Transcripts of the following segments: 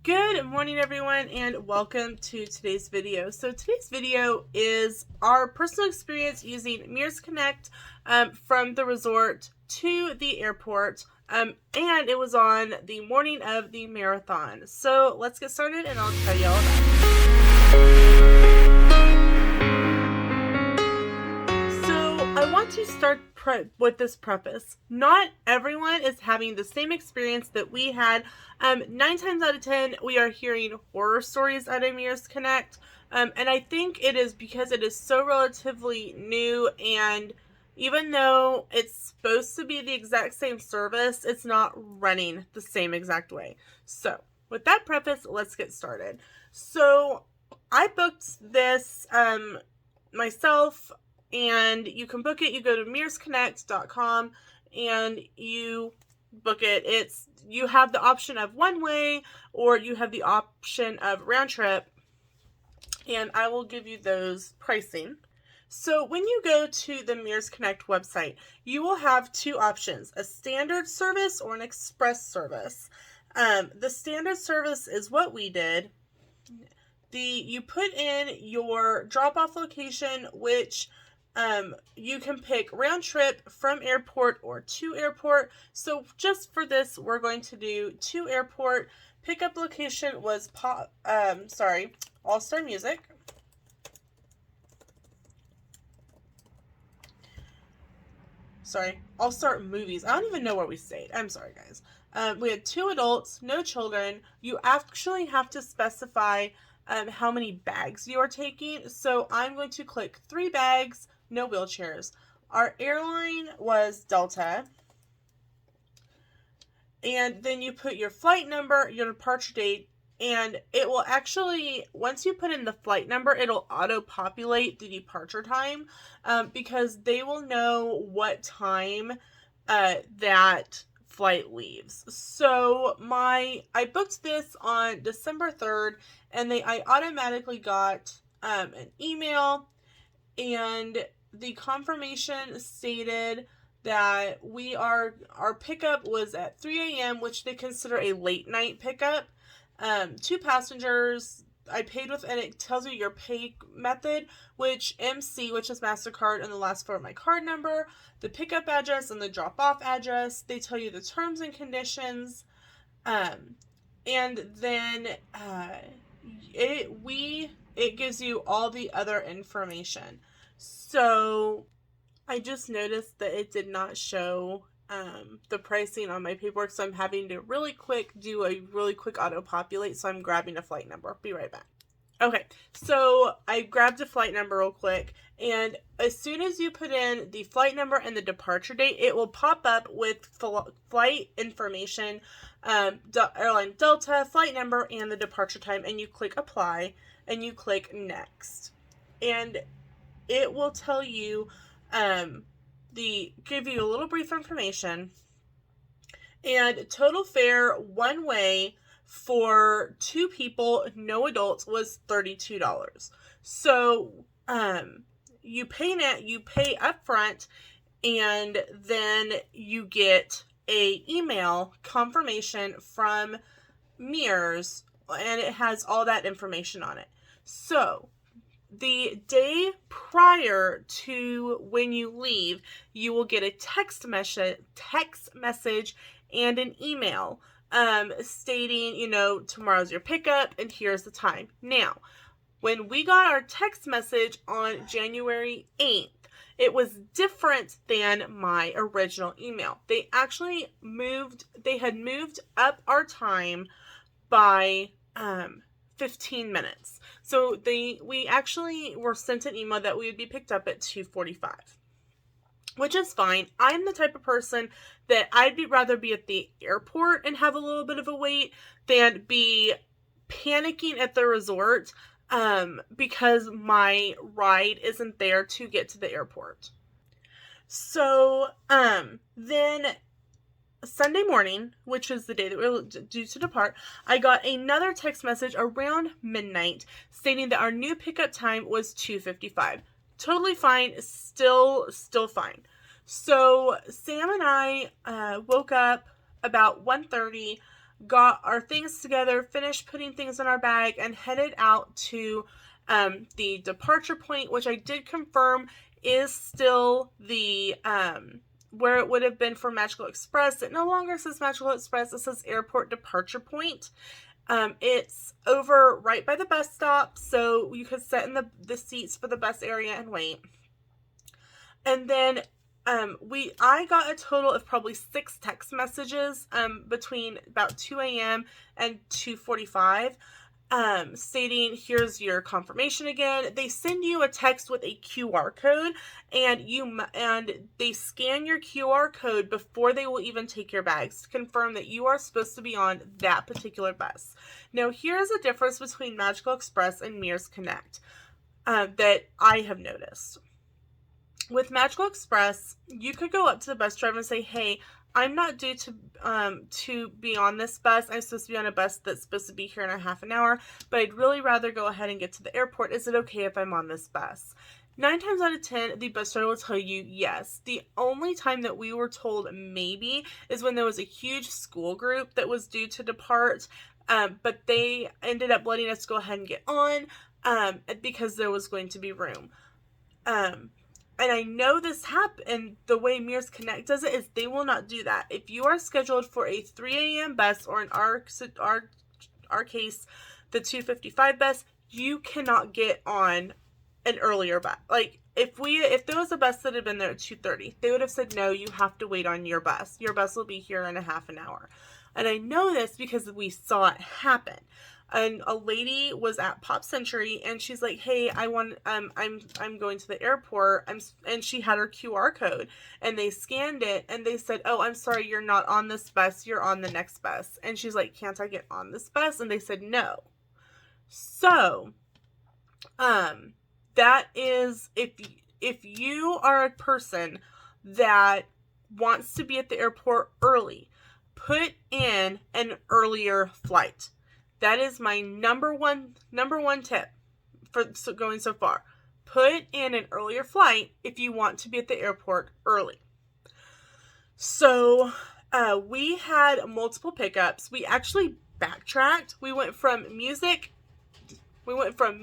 Good morning, everyone, and welcome to today's video. So today's video is our personal experience using Mears Connect from the resort to the airport, and it was on the morning of the marathon. So let's get started, and I'll tell you all about it. So I want to start with this preface. Not everyone is having the same experience that we had. 9 times out of 10, we are hearing horror stories out of Mears Connect. And I think it is because it is so relatively new, and even though it's supposed to be the exact same service, it's not running the same exact way. So with that preface, let's get started. So I booked this myself, and you can book it. You go to mearsconnect.com and you book it. You have the option of one way, or you have the option of round trip, and I will give you those pricing. So when you go to the Mears Connect website, you will have two options: a standard service or an express service. The standard service is what we did. You put in your drop-off location, which you can pick round trip from airport or to airport. So just for this, we're going to do to airport. Pickup location was All-Star Music. All-Star Movies. I don't even know where we stayed. I'm sorry, guys. We had 2 adults, no children. You actually have to specify how many bags you are taking. So I'm going to click 3 bags, no wheelchairs. Our airline was Delta. And then you put your flight number, your departure date, and it will actually, once you put in the flight number, it'll auto-populate the departure time, because they will know what time that flight leaves. So I booked this on December 3rd, and I automatically got an email, and the confirmation stated that our pickup was at 3 a.m., which they consider a late night pickup. 2 passengers. I paid with, and it tells you your pay method, which MC, which is MasterCard, and the last 4 of my card number, the pickup address, and the drop-off address. They tell you the terms and conditions, and then it gives you all the other information. So I just noticed that it did not show the pricing on my paperwork, so I'm having to do a really quick auto-populate, so I'm grabbing a flight number. Be right back. Okay, so I grabbed a flight number real quick, and as soon as you put in the flight number and the departure date, it will pop up with flight information, airline Delta, flight number, and the departure time, and you click apply, and you click next. And it will tell you, give you a little brief information, and total fare one way for 2 people, no adults, was $32. So you pay up front, and then you get a email confirmation from Mears, and it has all that information on it. So the day prior to when you leave, you will get a text message and an email stating, tomorrow's your pickup and here's the time. Now, when we got our text message on January 8th, it was different than my original email. They actually had moved up our time by 15 minutes. So we actually were sent an email that we would be picked up at 2:45, which is fine. I'm the type of person that I'd rather be at the airport and have a little bit of a wait than be panicking at the resort because my ride isn't there to get to the airport. So then Sunday morning, which is the day that we were due to depart, I got another text message around midnight stating that our new pickup time was 2:55. Totally fine, still fine. So Sam and I woke up about 1:30. got our things together, finished putting things in our bag, and headed out to the departure point, which I did confirm is still the where it would have been for Magical Express. It no longer says Magical Express, it says airport departure point. It's over right by the bus stop, so you could sit in the seats for the bus area and wait. And then I got a total of probably 6 text messages between about 2 a.m. and 2:45 stating, here's your confirmation again. They send you a text with a QR code, and they scan your QR code before they will even take your bags to confirm that you are supposed to be on that particular bus. Now, here's a difference between Magical Express and Mears Connect that I have noticed. With Magical Express, you could go up to the bus driver and say, hey, I'm not due to be on this bus. I'm supposed to be on a bus that's supposed to be here in a half an hour, but I'd really rather go ahead and get to the airport. Is it okay if I'm on this bus? 9 times out of 10, the bus driver will tell you yes. The only time that we were told maybe is when there was a huge school group that was due to depart, but they ended up letting us go ahead and get on because there was going to be room. And I know this happened, the way Mears Connect does it is they will not do that. If you are scheduled for a 3 a.m. bus, or in our case, the 2:55 bus, you cannot get on an earlier bus. Like, if there was a bus that had been there at 2:30, they would have said, no, you have to wait on your bus. Your bus will be here in a half an hour. And I know this because we saw it happen. And a lady was at Pop Century, and she's like, hey, I'm going to the airport. And she had her QR code, and they scanned it, and they said, oh, I'm sorry, you're not on this bus, you're on the next bus. And she's like, can't I get on this bus? And they said no. So that is, if you are a person that wants to be at the airport early, put in an earlier flight. That is my number one tip for going so far. Put in an earlier flight if you want to be at the airport early. So we had multiple pickups. We actually backtracked. We went from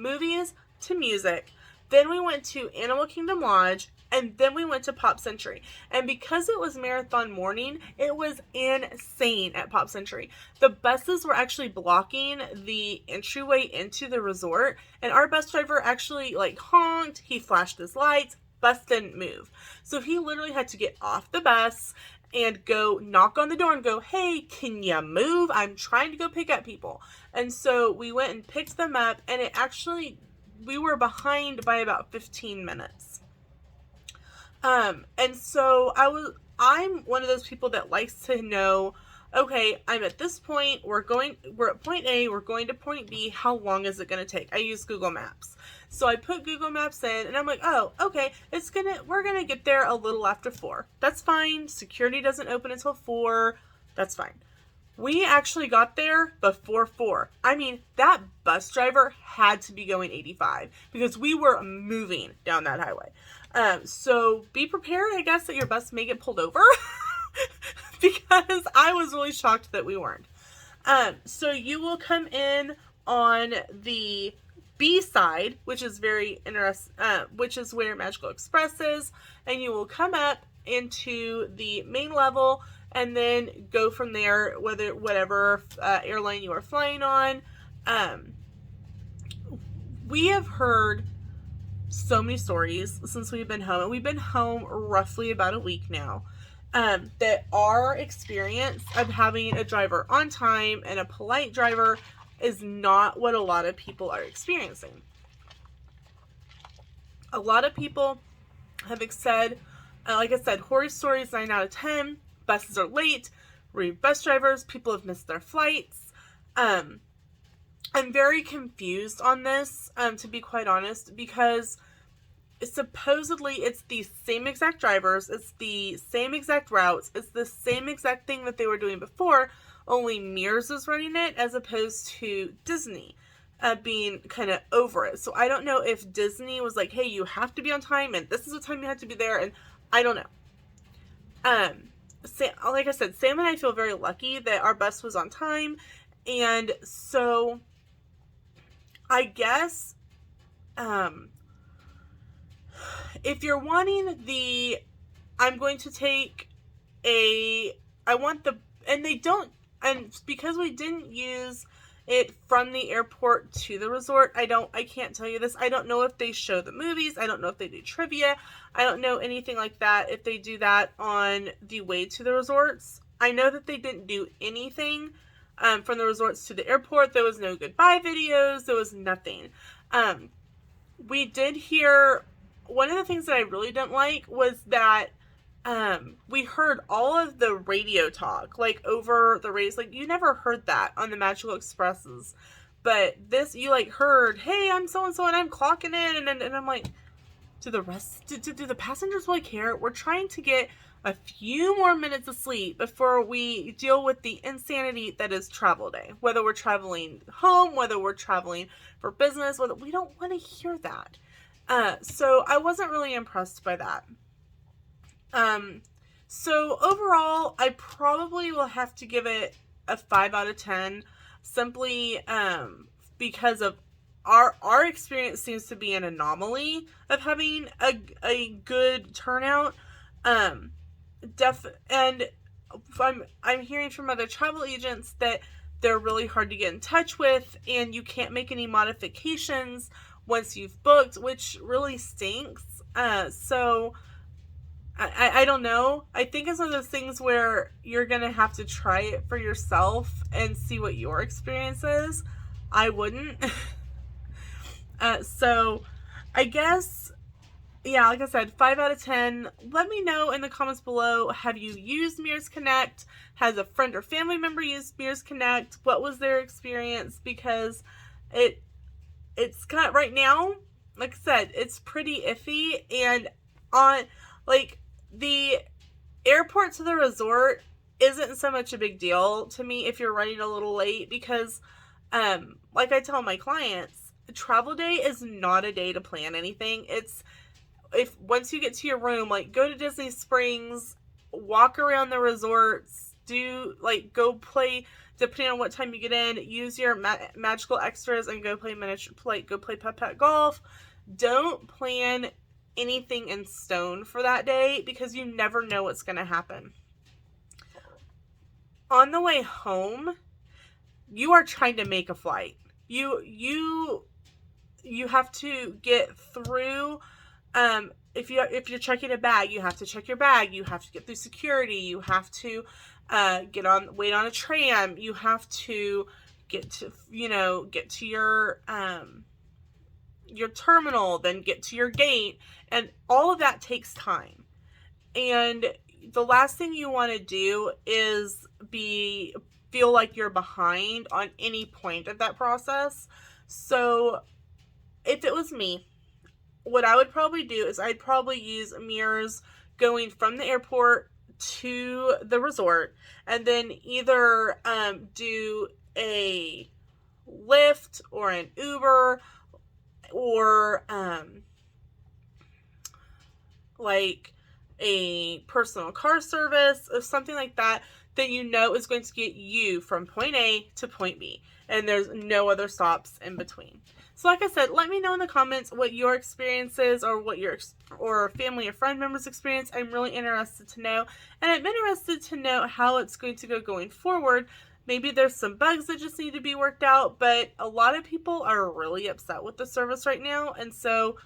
movies to music. Then we went to Animal Kingdom Lodge, and then we went to Pop Century. And because it was marathon morning, it was insane at Pop Century. The buses were actually blocking the entryway into the resort, and our bus driver actually honked, he flashed his lights, bus didn't move. So he literally had to get off the bus and go knock on the door and go, hey, can you move? I'm trying to go pick up people. And so we went and picked them up, and we were behind by about 15 minutes. And so I'm one of those people that likes to know, okay, I'm at this point, we're at point A, we're going to point B, how long is it going to take? I use Google Maps. So I put Google Maps in, and I'm like, oh, okay, we're going to get there a little after 4. That's fine. Security doesn't open until 4. That's fine. We actually got there before 4. I mean, that bus driver had to be going 85 because we were moving down that highway. So be prepared, I guess, that your bus may get pulled over because I was really shocked that we weren't. So you will come in on the B side, which is very interesting, which is where Magical Express is, and you will come up into the main level and then go from there, whatever airline you are flying on. We have heard so many stories since we've been home, and we've been home roughly about a week now, that our experience of having a driver on time and a polite driver is not what a lot of people are experiencing. A lot of people have said, like I said, horror stories 9 out of 10, buses are late, rude bus drivers, people have missed their flights. I'm very confused on this, to be quite honest, because supposedly it's the same exact drivers, it's the same exact routes, it's the same exact thing that they were doing before, only Mears is running it as opposed to Disney being kind of over it. So I don't know if Disney was like, hey, you have to be on time and this is the time you have to be there, and I don't know. like I said, Sam and I feel very lucky that our bus was on time. And so I guess if you're wanting I'm going to take I want the, and they don't, and because we didn't use it from the airport to the resort, I can't tell you this. I don't know if they show the movies. I don't know if they do trivia. I don't know anything like that, if they do that on the way to the resorts. I know that they didn't do anything from the resorts to the airport. There was no goodbye videos. There was nothing. We did hear, one of the things that I really didn't like was that we heard all of the radio talk, like, over the radio. Like, you never heard that on the Magical Expresses, but this, you, like, heard, hey, I'm so-and-so, and I'm clocking in, and I'm like, do the passengers really care? We're trying to get a few more minutes of sleep before we deal with the insanity that is travel day. Whether we're traveling home, whether we're traveling for business, whether we don't want to hear that. So I wasn't really impressed by that. So overall, I probably will have to give it a 5 out of 10, simply, because of our experience seems to be an anomaly of having a good turnout. And I'm hearing from other travel agents that they're really hard to get in touch with, and you can't make any modifications once you've booked, which really stinks. So I don't know. I think it's one of those things where you're going to have to try it for yourself and see what your experience is. I wouldn't. So I guess, yeah, like I said, 5 out of 10. Let me know in the comments below. Have you used Mears Connect? Has a friend or family member used Mears Connect? What was their experience? Because it's kind of, right now, like I said, it's pretty iffy. And on, like, the airport to the resort isn't so much a big deal to me if you're running a little late, because like I tell my clients, travel day is not a day to plan anything. It's, if once you get to your room, like, go to Disney Springs, walk around the resorts, go play, depending on what time you get in, use your magical extras and go play putt putt golf. Don't plan anything in stone for that day, because you never know what's going to happen. On the way home, you are trying to make a flight. You have to get through, if you're checking a bag, you have to check your bag, you have to get through security, you have to wait on a tram, you have to get to your terminal, then get to your gate, and all of that takes time. And the last thing you want to do is feel like you're behind on any point of that process. So if it was me, what I would probably do is I'd probably use Mears going from the airport to the resort, and then either do a Lyft or an Uber, or like a personal car service or something like that you know is going to get you from point A to point B, and there's no other stops in between. So like I said, let me know in the comments what your experience is, or what your family or friend members experience. I'm really interested to know, and I'm interested to know how it's going to go going forward. Maybe there's some bugs that just need to be worked out, but a lot of people are really upset with the service right now, and so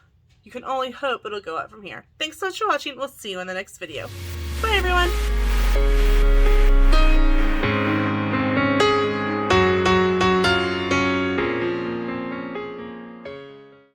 you can only hope it'll go up from here. Thanks so much for watching. We'll see you in the next video. Bye, everyone.